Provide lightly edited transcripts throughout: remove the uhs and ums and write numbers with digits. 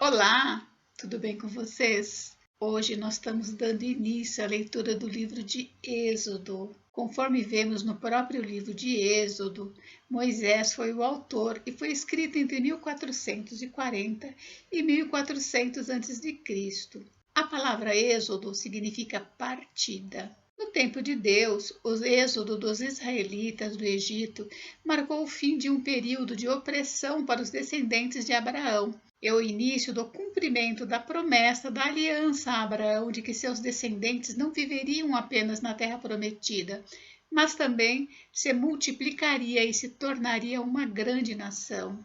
Olá, tudo bem com vocês? Hoje nós estamos dando início à leitura do livro de Êxodo. Conforme vemos no próprio livro de Êxodo, Moisés foi o autor e foi escrito entre 1440 e 1400 a.C. A palavra Êxodo significa partida. No tempo de Deus, o êxodo dos israelitas do Egito marcou o fim de um período de opressão para os descendentes de Abraão e o início do cumprimento da promessa da aliança a Abraão de que seus descendentes não viveriam apenas na terra prometida, mas também se multiplicaria e se tornaria uma grande nação.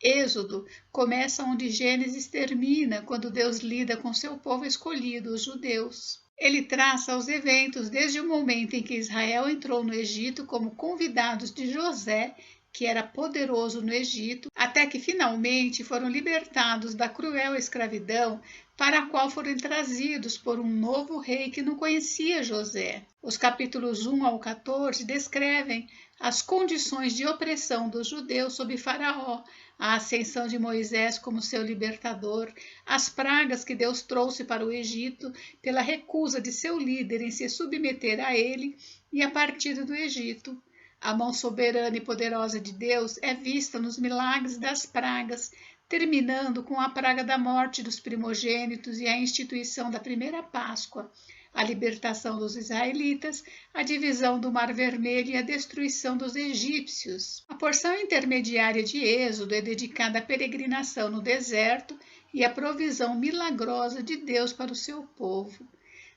Êxodo começa onde Gênesis termina, quando Deus lida com seu povo escolhido, os judeus. Ele traça os eventos desde o momento em que Israel entrou no Egito como convidados de José, que era poderoso no Egito, até que finalmente foram libertados da cruel escravidão para a qual foram trazidos por um novo rei que não conhecia José. Os capítulos 1 ao 14 descrevem as condições de opressão dos judeus sob Faraó, a ascensão de Moisés como seu libertador, as pragas que Deus trouxe para o Egito pela recusa de seu líder em se submeter a ele e a partida do Egito. A mão soberana e poderosa de Deus é vista nos milagres das pragas, terminando com a praga da morte dos primogênitos e a instituição da primeira Páscoa, a libertação dos israelitas, a divisão do Mar Vermelho e a destruição dos egípcios. A porção intermediária de Êxodo é dedicada à peregrinação no deserto e à provisão milagrosa de Deus para o seu povo.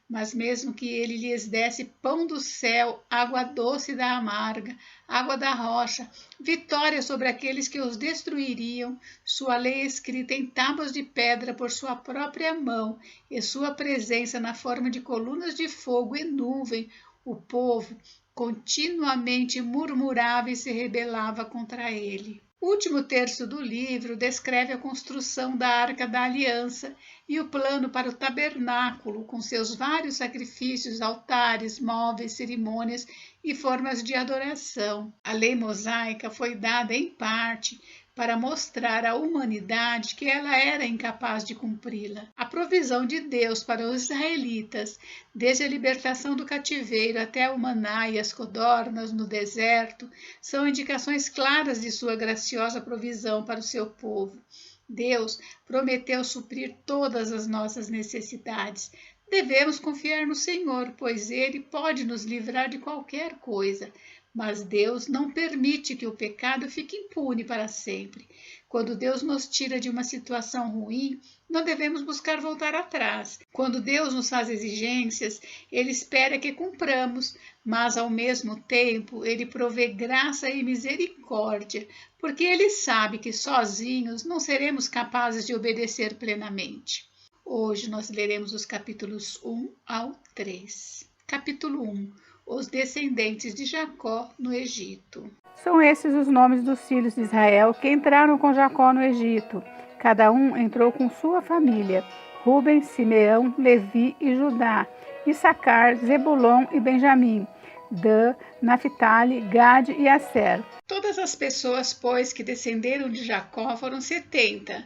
Mas mesmo que ele lhes desse pão do céu, água doce da amarga, água da rocha, vitória sobre aqueles que os destruiriam, sua lei escrita em tábuas de pedra por sua própria mão e sua presença na forma de colunas de fogo e nuvem, o povo continuamente murmurava e se rebelava contra ele. O último terço do livro descreve a construção da Arca da Aliança e o plano para o tabernáculo, com seus vários sacrifícios, altares, móveis, cerimônias e formas de adoração. A lei mosaica foi dada em parte para mostrar à humanidade que ela era incapaz de cumpri-la. A provisão de Deus para os israelitas, desde a libertação do cativeiro até o maná e as codornas no deserto, são indicações claras de sua graciosa provisão para o seu povo. Deus prometeu suprir todas as nossas necessidades. Devemos confiar no Senhor, pois Ele pode nos livrar de qualquer coisa. Mas Deus não permite que o pecado fique impune para sempre. Quando Deus nos tira de uma situação ruim, não devemos buscar voltar atrás. Quando Deus nos faz exigências, Ele espera que cumpramos, mas ao mesmo tempo Ele provê graça e misericórdia, porque Ele sabe que sozinhos não seremos capazes de obedecer plenamente. Hoje nós leremos os capítulos 1 ao 3. Capítulo 1. Os descendentes de Jacó no Egito. São esses os nomes dos filhos de Israel que entraram com Jacó no Egito. Cada um entrou com sua família: Ruben, Simeão, Levi e Judá, Issacar, Zebulon e Benjamim, Dan, Naphtali, Gade e Asser. Todas as pessoas, pois, que descenderam de Jacó foram 70.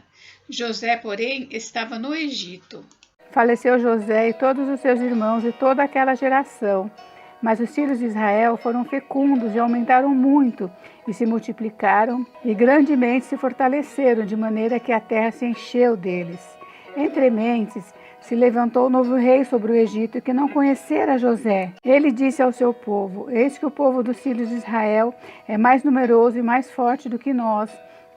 José, porém, estava no Egito. Faleceu José e todos os seus irmãos e toda aquela geração. Mas os filhos de Israel foram fecundos e aumentaram muito, e se multiplicaram, e grandemente se fortaleceram, de maneira que a terra se encheu deles. Entre mentes, se levantou um novo rei sobre o Egito, que não conhecera José. Ele disse ao seu povo: Eis que o povo dos filhos de Israel é mais numeroso e mais forte do que nós.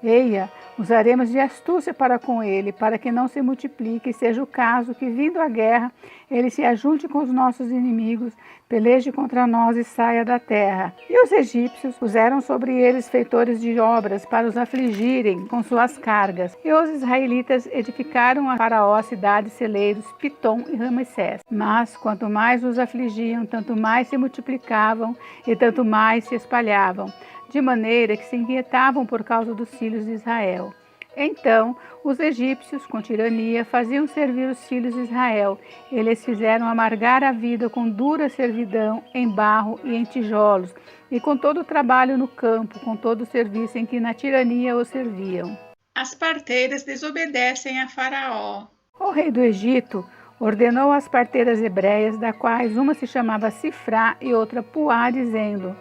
Eia, usaremos de astúcia para com ele, para que não se multiplique, e seja o caso que, vindo a guerra, ele se ajunte com os nossos inimigos, peleje contra nós e saia da terra. E os egípcios puseram sobre eles feitores de obras para os afligirem com suas cargas. E os israelitas edificaram a Faraó cidades celeiros, Pitom e Ramessés. Mas, quanto mais os afligiam, tanto mais se multiplicavam e tanto mais se espalhavam, de maneira que se inquietavam por causa dos filhos de Israel. Então, os egípcios, com tirania, faziam servir os filhos de Israel. Eles fizeram amargar a vida com dura servidão, em barro e em tijolos, e com todo o trabalho no campo, com todo o serviço em que na tirania os serviam. As parteiras desobedecem a Faraó. O rei do Egito ordenou às parteiras hebreias, da quais uma se chamava Sifrá e outra Puá, dizendo: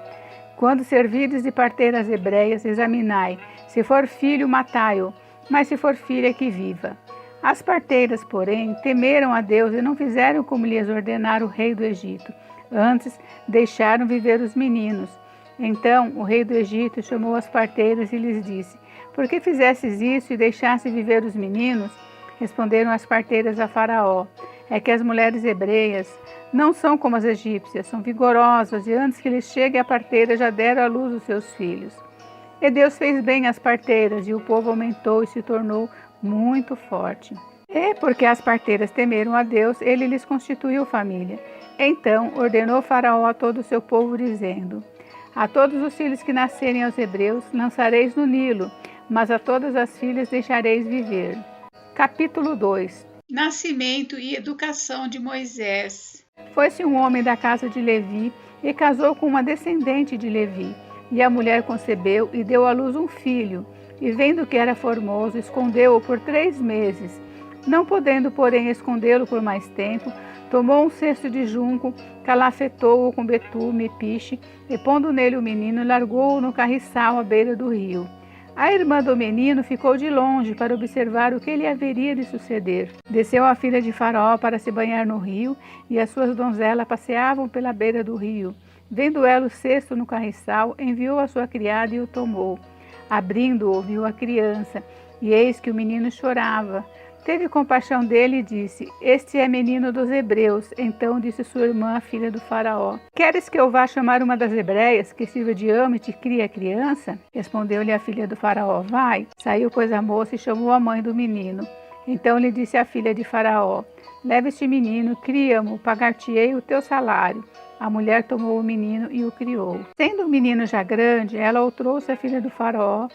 quando servides de parteiras hebreias, examinai. Se for filho, matai-o, mas se for filha, que viva. As parteiras, porém, temeram a Deus e não fizeram como lhes ordenara o rei do Egito. Antes, deixaram viver os meninos. Então, o rei do Egito chamou as parteiras e lhes disse: por que fizestes isso e deixaste viver os meninos? Responderam as parteiras a Faraó: é que as mulheres hebreias não são como as egípcias, são vigorosas, e antes que lhes chegue a parteira já deram à luz os seus filhos. E Deus fez bem às parteiras, e o povo aumentou e se tornou muito forte. E porque as parteiras temeram a Deus, ele lhes constituiu família. Então ordenou Faraó a todo o seu povo, dizendo: a todos os filhos que nascerem aos hebreus lançareis no Nilo, mas a todas as filhas deixareis viver. Capítulo 2. Nascimento e educação de Moisés. Foi-se um homem da casa de Levi e casou com uma descendente de Levi. E a mulher concebeu e deu à luz um filho. E vendo que era formoso, escondeu-o por 3 meses. Não podendo, porém, escondê-lo por mais tempo, tomou um cesto de junco, calafetou-o com betume e piche, e pondo nele o menino, largou-o no carriçal à beira do rio. A irmã do menino ficou de longe para observar o que lhe haveria de suceder. Desceu a filha de Faraó para se banhar no rio, e as suas donzelas passeavam pela beira do rio. Vendo ela o cesto no carriçal, enviou a sua criada e o tomou. Abrindo-o, viu a criança, e eis que o menino chorava. Teve compaixão dele e disse: este é menino dos hebreus. Então disse sua irmã, a filha do Faraó: queres que eu vá chamar uma das hebreias, que sirva de ama e te crie a criança? Respondeu-lhe a filha do Faraó: vai. Saiu, pois, a moça e chamou a mãe do menino. Então lhe disse a filha de Faraó: leva este menino, cria-mo, pagar-te-ei o teu salário. A mulher tomou o menino e o criou. Sendo o menino já grande, ela o trouxe à filha do Faraó,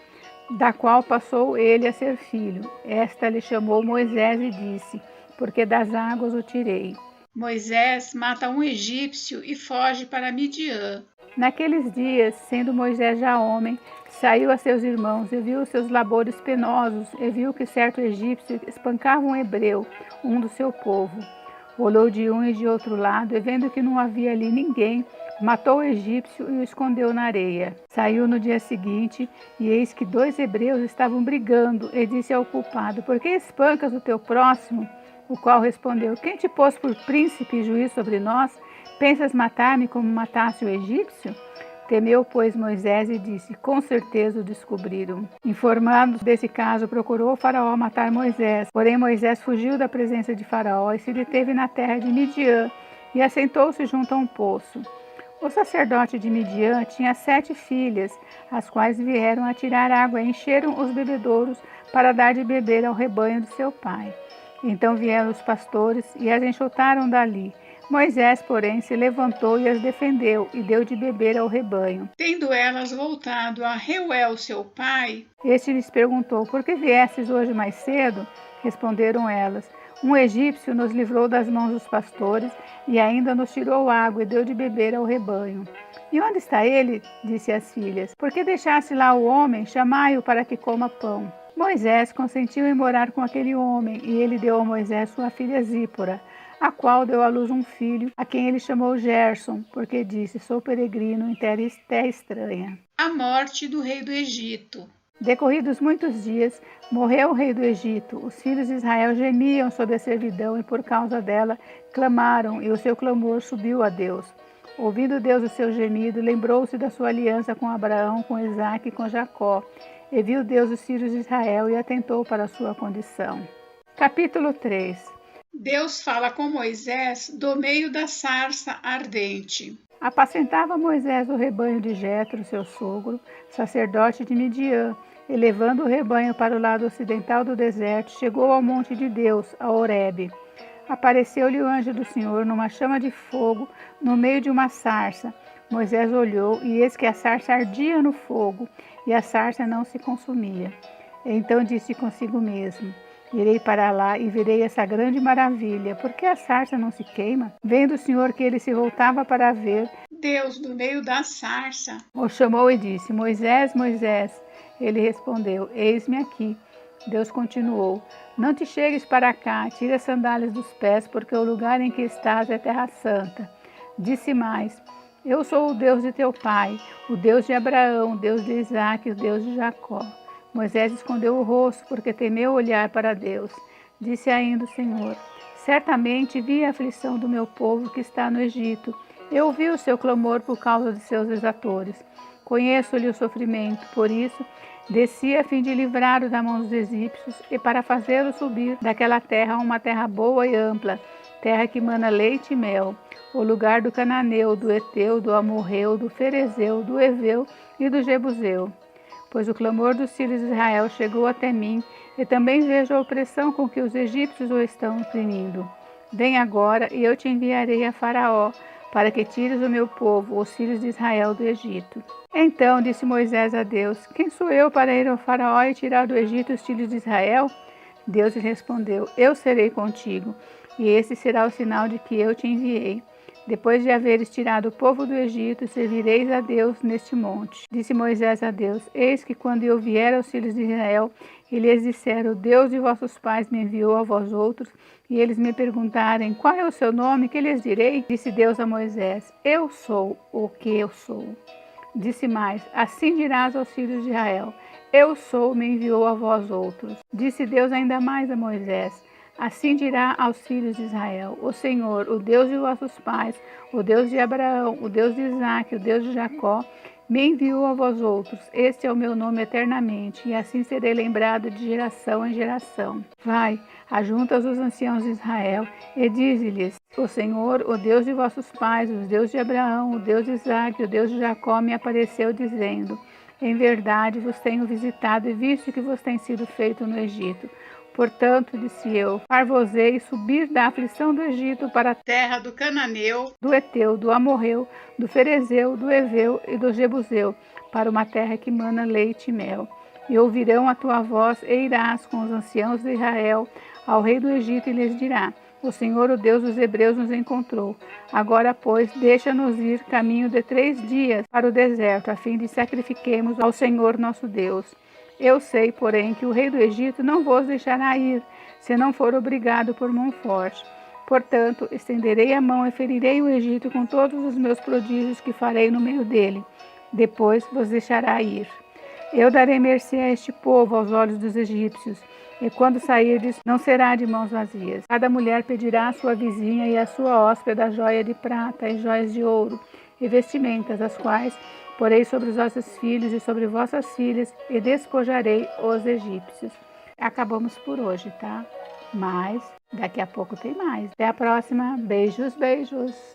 da qual passou ele a ser filho. Esta lhe chamou Moisés e disse: porque das águas o tirei. Moisés mata um egípcio e foge para Midian. Naqueles dias, sendo Moisés já homem, saiu a seus irmãos e viu os seus labores penosos, e viu que certo egípcio espancava um hebreu, um do seu povo. Olhou de um e de outro lado, e vendo que não havia ali ninguém, matou o egípcio e o escondeu na areia. Saiu no dia seguinte, e eis que 2 hebreus estavam brigando, e disse ao culpado: por que espancas o teu próximo? O qual respondeu: quem te pôs por príncipe e juiz sobre nós? Pensas matar-me como mataste o egípcio? Temeu, pois, Moisés e disse: com certeza o descobriram. Informado desse caso, procurou o Faraó matar Moisés. Porém, Moisés fugiu da presença de Faraó e se deteve na terra de Midian e assentou-se junto a um poço. O sacerdote de Midian tinha 7 filhas, as quais vieram a tirar água e encheram os bebedouros para dar de beber ao rebanho de seu pai. Então vieram os pastores e as enxotaram dali. Moisés, porém, se levantou e as defendeu e deu de beber ao rebanho. Tendo elas voltado a Reuel, seu pai, este lhes perguntou: por que viestes hoje mais cedo? Responderam elas: um egípcio nos livrou das mãos dos pastores e ainda nos tirou água e deu de beber ao rebanho. E onde está ele? Disse às filhas. Por que deixaste lá o homem? Chamai-o para que coma pão. Moisés consentiu em morar com aquele homem, e ele deu a Moisés sua filha Zípora, a qual deu à luz um filho, a quem ele chamou Gerson, porque disse: sou peregrino em terra estranha. A morte do rei do Egito. Decorridos muitos dias, morreu o rei do Egito. Os filhos de Israel gemiam sob a servidão e por causa dela clamaram, e o seu clamor subiu a Deus. Ouvindo Deus o seu gemido, lembrou-se da sua aliança com Abraão, com Isaque e com Jacó. E viu Deus os filhos de Israel e atentou para a sua condição. Capítulo 3. Deus fala com Moisés do meio da sarça ardente. Apacentava Moisés o rebanho de Jetro, seu sogro, sacerdote de Midian, e levando o rebanho para o lado ocidental do deserto, chegou ao monte de Deus, a Horebe. Apareceu-lhe o anjo do Senhor numa chama de fogo, no meio de uma sarça. Moisés olhou, e eis que a sarça ardia no fogo, e a sarça não se consumia. Então disse consigo mesmo: irei para lá e verei essa grande maravilha. Por que a sarça não se queima? Vendo o Senhor que ele se voltava para ver, Deus, do meio da sarça, o chamou e disse: Moisés, Moisés. Ele respondeu: eis-me aqui. Deus continuou: Não te chegues para cá, tira as sandálias dos pés, porque o lugar em que estás é terra santa. Disse mais: Eu sou o Deus de teu pai, o Deus de Abraão, o Deus de Isaque, o Deus de Jacó. Moisés escondeu o rosto, porque temeu olhar para Deus. Disse ainda o Senhor: Certamente vi a aflição do meu povo que está no Egito. Eu ouvi o seu clamor por causa de seus exatores. Conheço-lhe o sofrimento, por isso desci a fim de livrá-lo da mão dos egípcios e para fazê-lo subir daquela terra a uma terra boa e ampla, terra que mana leite e mel, o lugar do cananeu, do eteu, do amorreu, do ferezeu, do eveu e do jebuseu. Pois o clamor dos filhos de Israel chegou até mim, e também vejo a opressão com que os egípcios o estão oprimindo. Vem agora, e eu te enviarei a Faraó, para que tires o meu povo, os filhos de Israel, do Egito. Então disse Moisés a Deus: Quem sou eu para ir ao Faraó e tirar do Egito os filhos de Israel? Deus lhe respondeu: Eu serei contigo, e esse será o sinal de que eu te enviei. Depois de haveres tirado o povo do Egito, servireis a Deus neste monte. Disse Moisés a Deus: Eis que quando eu vier aos filhos de Israel, e lhes disser: O Deus de vossos pais me enviou a vós outros, e eles me perguntarem: Qual é o seu nome? Que lhes direi? Disse Deus a Moisés: Eu sou o que eu sou. Disse mais: Assim dirás aos filhos de Israel: Eu sou, me enviou a vós outros. Disse Deus ainda mais a Moisés: Assim dirá aos filhos de Israel: O Senhor, o Deus de vossos pais, o Deus de Abraão, o Deus de Isaque, o Deus de Jacó, me enviou a vós outros. Este é o meu nome eternamente, e assim serei lembrado de geração em geração. Vai, ajunta os anciãos de Israel, e dize-lhes: O Senhor, o Deus de vossos pais, o Deus de Abraão, o Deus de Isaque, o Deus de Jacó, me apareceu, dizendo: Em verdade vos tenho visitado e visto que vos tem sido feito no Egito. Portanto, disse eu: far-vos-ei subir da aflição do Egito para a terra do cananeu, do eteu, do amorreu, do ferezeu, do eveu e do jebuseu, para uma terra que mana leite e mel. E ouvirão a tua voz, e irás com os anciãos de Israel ao rei do Egito, e lhes dirá: O Senhor, o Deus dos hebreus, nos encontrou. Agora, pois, deixa-nos ir caminho de 3 dias para o deserto, a fim de sacrifiquemos ao Senhor nosso Deus. Eu sei, porém, que o rei do Egito não vos deixará ir, se não for obrigado por mão forte. Portanto, estenderei a mão e ferirei o Egito com todos os meus prodígios que farei no meio dele. Depois vos deixará ir. Eu darei mercê a este povo aos olhos dos egípcios, e quando sairdes, não será de mãos vazias. Cada mulher pedirá à sua vizinha e à sua hóspeda joia de prata e joias de ouro, e vestimentas, as quais porei sobre os vossos filhos e sobre vossas filhas, e despojarei os egípcios. Acabamos por hoje, tá? Mas daqui a pouco tem mais. Até a próxima. Beijos, beijos.